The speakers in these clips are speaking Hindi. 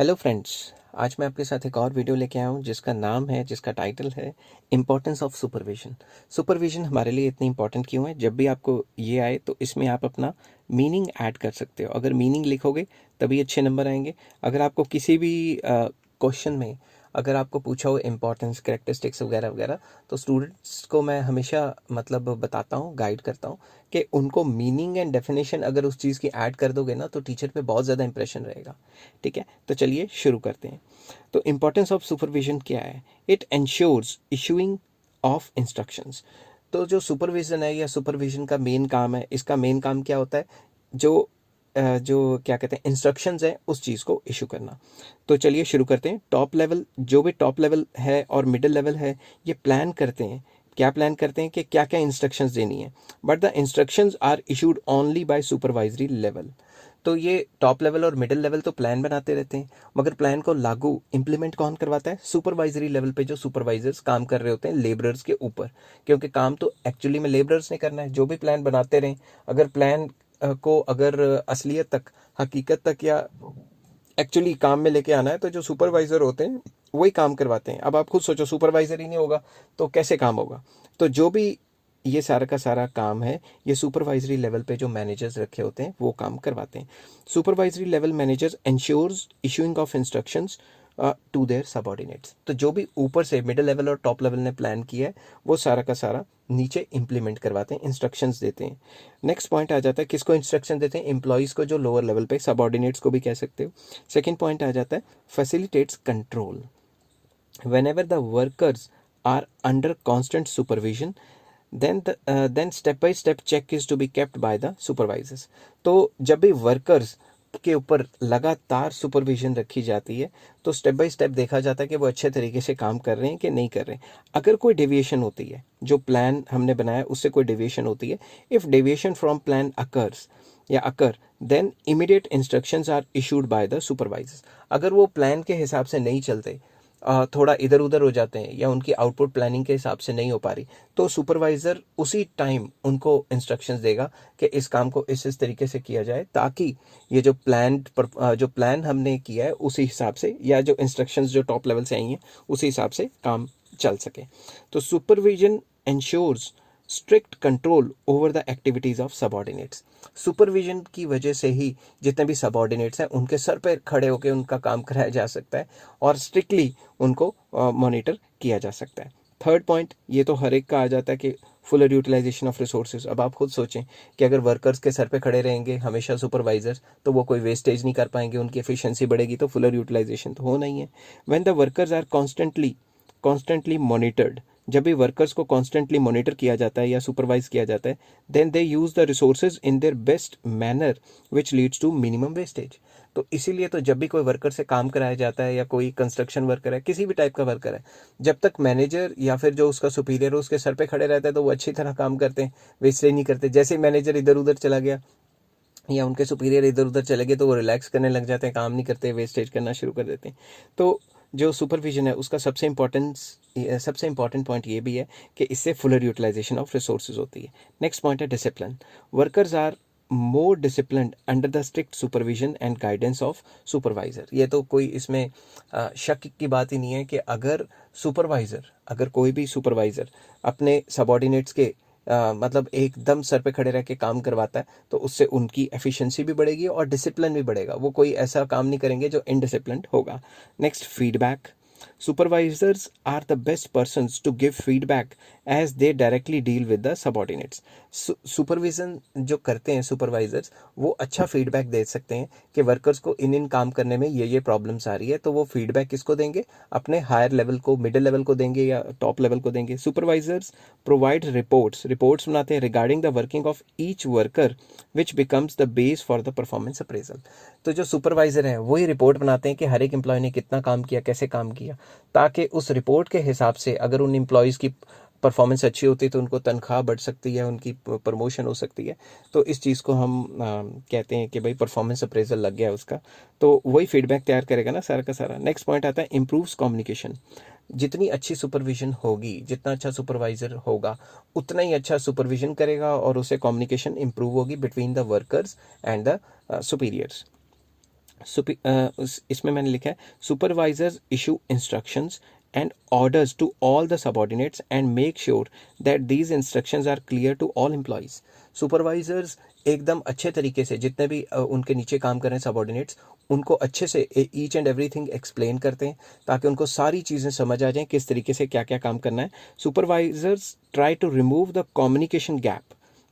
Hello friends. आज मैं आपके साथ एक और वीडियो लेके आया हूँ जिसका टाइटल है इम्पोर्टेंस ऑफ सुपरविजन। सुपरविजन हमारे लिए इतनी इंपॉर्टेंट क्यों है? जब भी आपको ये आए तो इसमें आप अपना मीनिंग ऐड कर सकते हो। अगर मीनिंग लिखोगे तभी अच्छे नंबर आएंगे। अगर आपको किसी भी क्वेश्चन में अगर आपको पूछा हो इम्पोर्टेंस, कैरेक्टरिस्टिक्स वगैरह वगैरह, तो स्टूडेंट्स को मैं हमेशा मतलब बताता हूँ, गाइड करता हूँ कि उनको मीनिंग एंड डेफिनेशन अगर उस चीज़ की ऐड कर दोगे ना तो टीचर पे बहुत ज़्यादा इंप्रेशन रहेगा। ठीक है, तो चलिए शुरू करते हैं। तो इम्पोर्टेंस ऑफ सुपरविजन क्या है? It ensures issuing of instructions. तो जो सुपरविजन है या सुपरविजन का मेन काम है, इसका मेन काम क्या होता है? जो क्या कहते हैं, इंस्ट्रक्शंस है उस चीज़ को इशू करना। तो चलिए शुरू करते हैं। टॉप लेवल, जो भी टॉप लेवल है और मिडिल लेवल है, ये प्लान करते हैं। क्या प्लान करते हैं कि क्या क्या इंस्ट्रक्शंस देनी है, but the instructions are issued only by supervisory level. तो ये टॉप लेवल और मिडिल लेवल तो प्लान बनाते रहते हैं, मगर प्लान को लागू इम्प्लीमेंट कौन करवाता है? सुपरवाइजरी लेवल पे जो सुपरवाइजर्स काम कर रहे होते हैं लेबरर्स के ऊपर, क्योंकि काम तो एक्चुअली में लेबरर्स ने करना है। जो भी प्लान बनाते रहें, अगर प्लान को अगर असलियत तक, हकीकत तक या एक्चुअली काम में लेके आना है, तो जो सुपरवाइजर होते हैं वही काम करवाते हैं। अब आप खुद सोचो, सुपरवाइजर ही नहीं होगा तो कैसे काम होगा? तो जो भी ये सारा का सारा काम है, ये सुपरवाइजरी लेवल पे जो मैनेजर्स रखे होते हैं वो काम करवाते हैं। Supervisory level managers ensures issuing of instructions to their subordinates. तो जो भी ऊपर से मिडिल लेवल और टॉप लेवल ने प्लान किया है वो सारा का सारा नीचे इंप्लीमेंट करवाते हैं, इंस्ट्रक्शंस देते हैं। नेक्स्ट पॉइंट आ जाता है, किसको इंस्ट्रक्शन देते हैं? एम्प्लॉयज को, जो लोअर लेवल पे सबऑर्डिनेट्स को भी कह सकते हो। सेकेंड पॉइंट आ जाता है facilitates control. whenever the workers are under constant supervision, then step by step check is to be kept by the supervisors। तो जब भी वर्कर्स के ऊपर लगातार सुपरविजन रखी जाती है तो स्टेप बाय स्टेप देखा जाता है कि वो अच्छे तरीके से काम कर रहे हैं कि नहीं कर रहे हैं। अगर कोई डेविएशन होती है, जो प्लान हमने बनाया उससे कोई डेविएशन होती है, if deviation from plan occurs या occur, then immediate instructions are issued by the supervisors. अगर वो प्लान के हिसाब से नहीं चलते, थोड़ा इधर उधर हो जाते हैं या उनकी आउटपुट प्लानिंग के हिसाब से नहीं हो पा रही, तो सुपरवाइज़र उसी टाइम उनको इंस्ट्रक्शंस देगा कि इस काम को इस तरीके से किया जाए, ताकि ये जो प्लान हमने किया है उसी हिसाब से, या जो इंस्ट्रक्शंस जो टॉप लेवल से आई हैं उसी हिसाब से काम चल सके। तो supervision ensures strict control over the activities of subordinates. Supervision की वजह से ही जितने भी सबऑर्डिनेट्स हैं उनके सर पे खड़े होकर उनका काम कराया जा सकता है और स्ट्रिक्टली उनको मॉनिटर किया जा सकता है। थर्ड पॉइंट, ये तो हर एक का आ जाता है कि फुलर यूटिलाइजेशन ऑफ रिसोर्सेज। अब आप खुद सोचें कि अगर वर्कर्स के सर पे खड़े रहेंगे हमेशा सुपरवाइजर्स, तो वो कोई वेस्टेज नहीं कर पाएंगे, उनकी एफिशिएंसी बढ़ेगी, तो फुलर यूटिलाइजेशन तो होना ही है। When the workers are constantly monitored, जब भी वर्कर्स को कॉन्स्टेंटली मॉनिटर किया जाता है या सुपरवाइज किया जाता है, then they use the resources in their best manner which leads to minimum wastage. तो इसीलिए तो जब भी कोई वर्कर से काम कराया जाता है या कोई कंस्ट्रक्शन वर्कर है, किसी भी टाइप का वर्कर है, जब तक मैनेजर या फिर जो उसका सुपीरियर है उसके सर पे खड़े रहता है तो वो अच्छी तरह काम करते हैं, वेस्टेज नहीं करते। जैसे ही मैनेजर इधर उधर चला गया या उनके सुपीरियर इधर उधर चले गए तो वो रिलैक्स करने लग जाते हैं, काम नहीं करते, वेस्टेज करना शुरू कर देते हैं। तो जो सुपरविजन है उसका सबसे इंपॉर्टेंट पॉइंट ये भी है कि इससे फुलर यूटिलाइजेशन ऑफ रिसोर्सेज होती है। नेक्स्ट पॉइंट है discipline. Workers are more disciplined under the strict supervision and guidance of supervisor. ये तो कोई इसमें शक की बात ही नहीं है कि अगर कोई भी सुपरवाइजर अपने सबॉर्डिनेट्स के मतलब एकदम सर पे खड़े रह के काम करवाता है तो उससे उनकी एफिशिएंसी भी बढ़ेगी और डिसिप्लिन भी बढ़ेगा। वो कोई ऐसा काम नहीं करेंगे जो इनडिसिप्लिन्ड होगा। Next, feedback. Supervisors are the best persons to give feedback as they directly deal with the subordinates. Supervision जो करते हैं सुपरवाइजर्स, वो अच्छा फीडबैक दे सकते हैं कि वर्कर्स को इन काम करने में ये प्रॉब्लम्स आ रही है, तो वो फीडबैक किसको देंगे? अपने हायर लेवल को, मिडिल लेवल को देंगे या टॉप लेवल को देंगे। सुपरवाइजर्स प्रोवाइड रिपोर्ट्स बनाते हैं regarding the working of each worker which becomes the base for the performance appraisal. तो जो सुपरवाइजर हैं वही रिपोर्ट बनाते हैं कि हर एक एम्प्लॉय ने कितना काम किया, कैसे काम किया, ताकि उस रिपोर्ट के हिसाब से अगर उन एम्प्लॉयज़ की परफॉर्मेंस अच्छी होती है तो उनको तनख्वाह बढ़ सकती है, उनकी प्रमोशन हो सकती है। तो इस चीज़ को हम कहते हैं कि भाई परफॉर्मेंस अप्रेजल लग गया उसका, तो वही फीडबैक तैयार करेगा ना सारा का सारा। नेक्स्ट पॉइंट आता है इम्प्रूव्स कम्युनिकेशन। जितनी अच्छी सुपरविजन होगी, जितना अच्छा सुपरवाइजर होगा, उतना ही अच्छा सुपरविजन करेगा और उससे कम्युनिकेशन इंप्रूव होगी between the workers and the superiors. इसमें मैंने लिखा है supervisors issue instructions and orders to all the subordinates and make sure that these instructions are clear to all employees. Supervisors एकदम अच्छे तरीके से जितने भी उनके नीचे काम कर रहे हैं सबॉर्डिनेट्स, उनको अच्छे से ईच एंड एवरीथिंग एक्सप्लेन करते हैं ताकि उनको सारी चीज़ें समझ आ जाएं किस तरीके से क्या क्या काम करना है। Supervisors try to remove the communication gap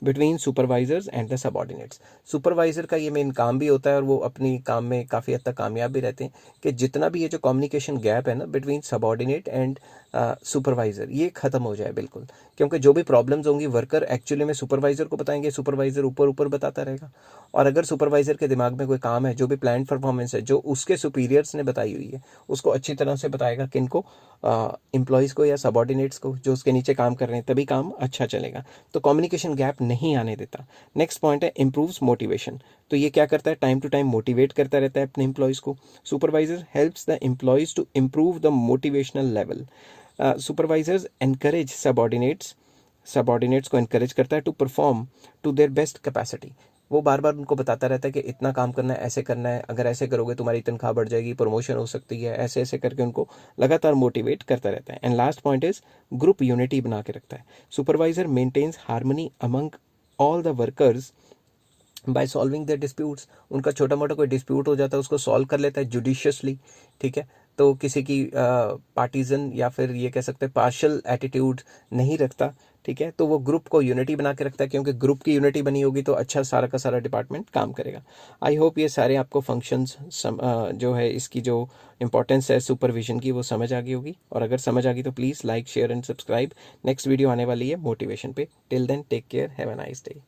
between supervisors and the subordinates. Supervisor का ये मेन काम भी होता है और वो अपनी काम में काफ़ी हद तक कामयाब भी रहते हैं कि जितना भी ये जो कम्युनिकेशन गैप है ना बिटवीन सबॉर्डिनेट एंड सुपरवाइजर, ये ख़त्म हो जाए बिल्कुल। क्योंकि जो भी प्रॉब्लम्स होंगी वर्कर एक्चुअली में सुपरवाइजर को बताएंगे, सुपरवाइजर ऊपर ऊपर बताता रहेगा। और अगर सुपरवाइजर के दिमाग में कोई काम है, जो भी प्लान परफॉर्मेंस है जो उसके सुपीरियर्स ने बताई हुई है, उसको अच्छी तरह से बताएगा किनको, एम्प्लॉयज़ को या सबॉर्डिनेट्स को जो उसके नीचे काम कर रहे हैं, तभी काम अच्छा चलेगा। तो कम्युनिकेशन गैप नहीं आने देता। नेक्स्ट पॉइंट है इम्प्रूव्स मोटिवेशन। तो ये क्या करता है, टाइम टू टाइम मोटिवेट करता रहता है अपने एम्प्लॉयज़ को। Supervisor helps the employees to improve the motivational level. Supervisors encourage subordinates को एनकरेज करता है to perform to their best capacity. वो बार बार उनको बताता रहता है कि इतना काम करना है, ऐसे करना है, अगर ऐसे करोगे तुम्हारी तनख्वाह बढ़ जाएगी, प्रमोशन हो सकती है, ऐसे ऐसे करके उनको लगातार मोटिवेट करता रहता है। And last point is group unity बना के रखता है। Supervisor maintains harmony among all the workers by solving the disputes. उनका छोटा मोटा कोई डिस्प्यूट हो जाता है उसको सॉल्व कर लेता है जुडिशियसली, ठीक है। तो किसी की पार्टीजन या फिर ये कह सकते हैं पार्शल एटीट्यूड नहीं रखता, ठीक है। तो वो ग्रुप को यूनिटी बना के रखता है, क्योंकि ग्रुप की यूनिटी बनी होगी तो अच्छा सारा का सारा डिपार्टमेंट काम करेगा। आई होप ये सारे आपको फंक्शंस जो है इसकी जो इंपॉर्टेंस है सुपरविजन की वो समझ आ गई होगी। और अगर समझ आ गई तो please like share and subscribe. Next video आने वाली है मोटिवेशन पे। Till then take care, have a nice day.